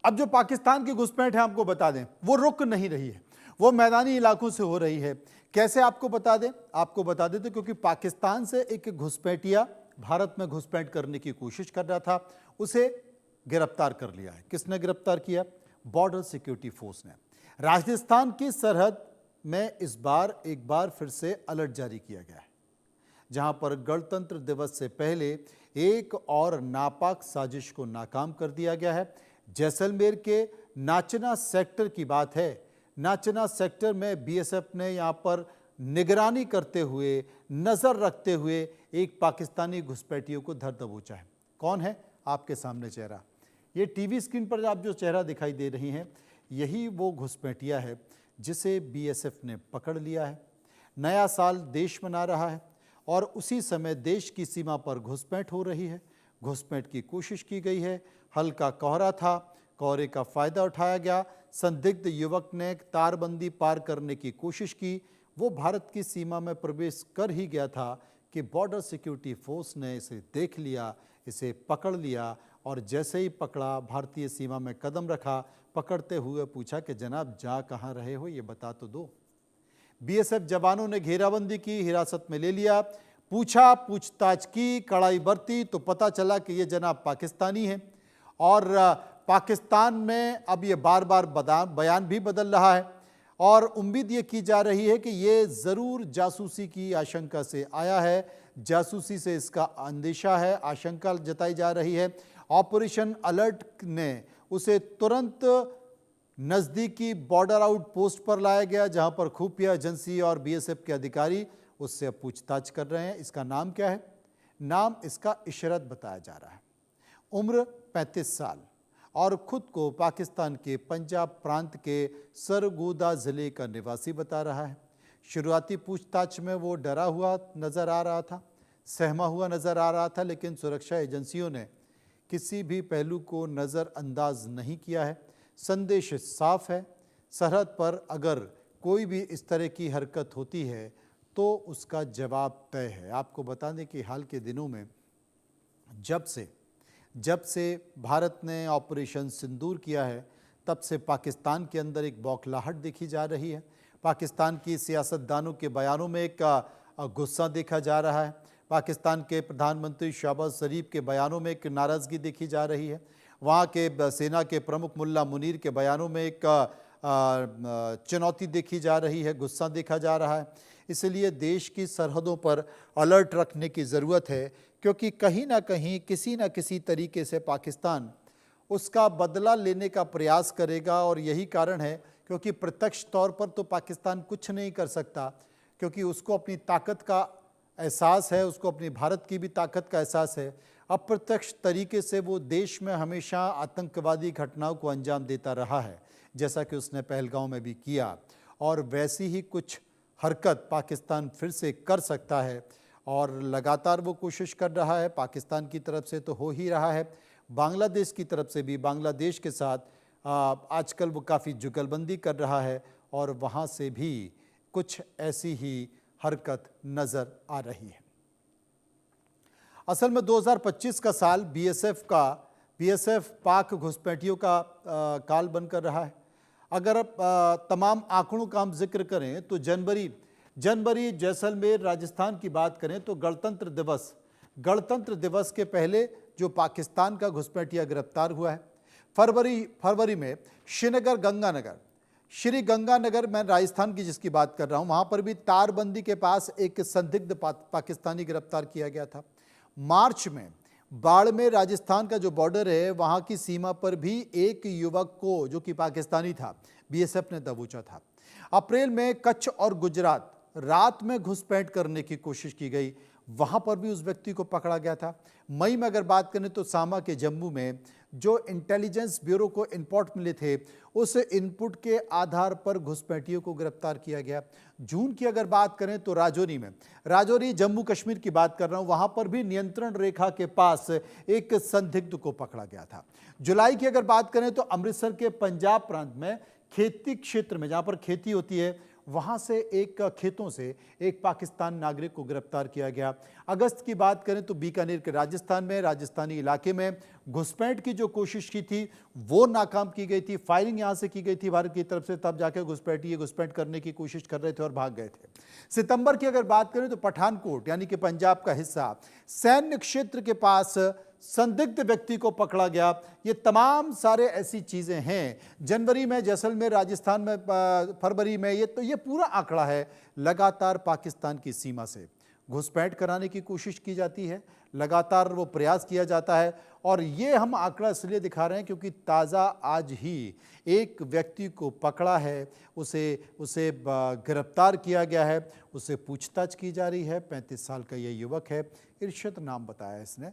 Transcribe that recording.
अब जो पाकिस्तान की घुसपैठ है आपको बता दें, वो रुक नहीं रही है, वो मैदानी इलाकों से हो रही है। कैसे आपको बता दें? आपको बता देते क्योंकि पाकिस्तान से एक घुसपैठिया भारत में घुसपैठ करने की कोशिश कर रहा था, उसे गिरफ्तार कर लिया है। किसने गिरफ्तार किया? बॉर्डर सिक्योरिटी फोर्स ने। राजस्थान की सरहद में इस बार एक बार फिर से अलर्ट जारी किया गया है, जहां पर गणतंत्र दिवस से पहले एक और नापाक साजिश को नाकाम कर दिया गया है। जैसलमेर के नाचना सेक्टर की बात है। नाचना सेक्टर में बीएसएफ ने यहां पर निगरानी करते हुए, नजर रखते हुए एक पाकिस्तानी घुसपैठियों को धर दबोचा है। कौन है? आपके सामने चेहरा, ये टीवी स्क्रीन पर आप जो चेहरा दिखाई दे रही हैं, यही वो घुसपैठिया है जिसे बीएसएफ ने पकड़ लिया है। नया साल देश मना रहा है और उसी समय देश की सीमा पर घुसपैठ हो रही है। घुसपैठ की कोशिश की गई है। हल्का कोहरा था, कोहरे का फायदा उठाया गया। संदिग्ध युवक ने तारबंदी पार करने की कोशिश की। वो भारत की सीमा में प्रवेश कर ही गया था कि बॉर्डर सिक्योरिटी फोर्स ने इसे देख लिया, इसे पकड़ लिया और जैसे ही पकड़ा, भारतीय सीमा में कदम रखा, पकड़ते हुए पूछा कि जनाब जा कहाँ रहे हो, ये बता तो दो। बीएसएफ जवानों ने घेराबंदी की, हिरासत में ले लिया, पूछा, पूछताछ की, कड़ाई बरती तो पता चला कि ये जनाब पाकिस्तानी है। और पाकिस्तान में अब ये बार बार बयान भी बदल रहा है और उम्मीद ये की जा रही है कि ये ज़रूर जासूसी की आशंका से आया है। जासूसी से इसका अंदेशा है, आशंका जताई जा रही है। ऑपरेशन अलर्ट ने उसे तुरंत नज़दीकी बॉर्डर आउट पोस्ट पर लाया गया, जहां पर खुफिया एजेंसी और बीएसएफ के अधिकारी उससे अब पूछताछ कर रहे हैं। इसका नाम क्या है? नाम इसका इशरत बताया जा रहा है। उम्र 35 साल और खुद को पाकिस्तान के पंजाब प्रांत के सरगोदा ज़िले का निवासी बता रहा है। शुरुआती पूछताछ में वो डरा हुआ नज़र आ रहा था, सहमा हुआ नज़र आ रहा था, लेकिन सुरक्षा एजेंसियों ने किसी भी पहलू को नज़रअंदाज नहीं किया है। संदेश साफ है, सरहद पर अगर कोई भी इस तरह की हरकत होती है तो उसका जवाब तय है। आपको बता दें कि हाल के दिनों में जब से भारत ने ऑपरेशन सिंदूर किया है, तब से पाकिस्तान के अंदर एक बौखलाहट देखी जा रही है। पाकिस्तान की सियासतदानों के बयानों में एक गुस्सा देखा जा रहा है। पाकिस्तान के प्रधानमंत्री शहबाज शरीफ के बयानों में एक नाराज़गी देखी जा रही है। वहाँ के सेना के प्रमुख मुल्ला मुनीर के बयानों में एक चुनौती देखी जा रही है, गुस्सा देखा जा रहा है। इसलिए देश की सरहदों पर अलर्ट रखने की ज़रूरत है, क्योंकि कहीं ना कहीं किसी न किसी तरीके से पाकिस्तान उसका बदला लेने का प्रयास करेगा। और यही कारण है क्योंकि प्रत्यक्ष तौर पर तो पाकिस्तान कुछ नहीं कर सकता, क्योंकि उसको अपनी ताकत का एहसास है, उसको अपनी भारत की भी ताकत का एहसास है। अप्रत्यक्ष तरीके से वो देश में हमेशा आतंकवादी घटनाओं को अंजाम देता रहा है, जैसा कि उसने पहलगांव में भी किया, और वैसी ही कुछ हरकत पाकिस्तान फिर से कर सकता है और लगातार वो कोशिश कर रहा है। पाकिस्तान की तरफ से तो हो ही रहा है, बांग्लादेश की तरफ से भी, बांग्लादेश के साथ आजकल वो काफ़ी जुगलबंदी कर रहा है और वहाँ से भी कुछ ऐसी ही हरकत नज़र आ रही है। असल में 2025 का साल बीएसएफ पाक घुसपैठियों का काल बनकर रहा है। अगर तमाम आंकड़ों का हम जिक्र करें तो जनवरी जैसलमेर राजस्थान की बात करें तो गणतंत्र दिवस के पहले जो पाकिस्तान का घुसपैठिया गिरफ्तार हुआ है। फरवरी में श्री गंगानगर में राजस्थान की जिसकी बात कर रहा हूं, वहां पर भी तारबंदी के पास एक संदिग्ध पाकिस्तानी गिरफ्तार किया गया था। मार्च में बाड़मेर राजस्थान का जो बॉर्डर है, वहां की सीमा पर भी एक युवक को, जो कि पाकिस्तानी था, बीएसएफ ने दबोचा था। अप्रैल में कच्छ और गुजरात रात में घुसपैठ करने की कोशिश की गई, वहां पर भी उस व्यक्ति को पकड़ा गया था। मई में अगर बात करें तो सामा के जम्मू में जो इंटेलिजेंस ब्यूरो को इनपुट मिले थे, उस इनपुट के आधार पर घुसपैठियों को गिरफ्तार किया गया। जून की अगर बात करें तो राजौरी जम्मू कश्मीर की बात कर रहा हूं, वहां पर भी नियंत्रण रेखा के पास एक संदिग्ध को पकड़ा गया था। जुलाई की अगर बात करें तो अमृतसर के पंजाब प्रांत में खेती क्षेत्र में, जहां पर खेती होती है, वहाँ से एक खेतों से एक पाकिस्तान नागरिक को गिरफ्तार किया गया। अगस्त की बात करें तो बीकानेर के राजस्थान में, राजस्थानी इलाके में घुसपैठ की जो कोशिश की थी वो नाकाम की गई थी। फायरिंग यहाँ से की गई थी भारत की तरफ से, तब जाकर घुसपैठी ये घुसपैठ करने की कोशिश कर रहे थे और भाग गए थे। सितंबर की अगर बात करें तो पठानकोट यानी कि पंजाब का हिस्सा, सैन्य क्षेत्र के पास संदिग्ध व्यक्ति को पकड़ा गया। ये तमाम सारे ऐसी चीजें हैं। जनवरी में जैसलमेर राजस्थान में, फरवरी में, ये पूरा आंकड़ा है। लगातार पाकिस्तान की सीमा से घुसपैठ कराने की कोशिश की जाती है, लगातार वो प्रयास किया जाता है। और ये हम आंकड़ा इसलिए दिखा रहे हैं क्योंकि ताज़ा आज ही एक व्यक्ति को पकड़ा है, उसे गिरफ्तार किया गया है, उसे पूछताछ की जा रही है। 35 साल का ये युवक है, इरशद नाम बताया इसने।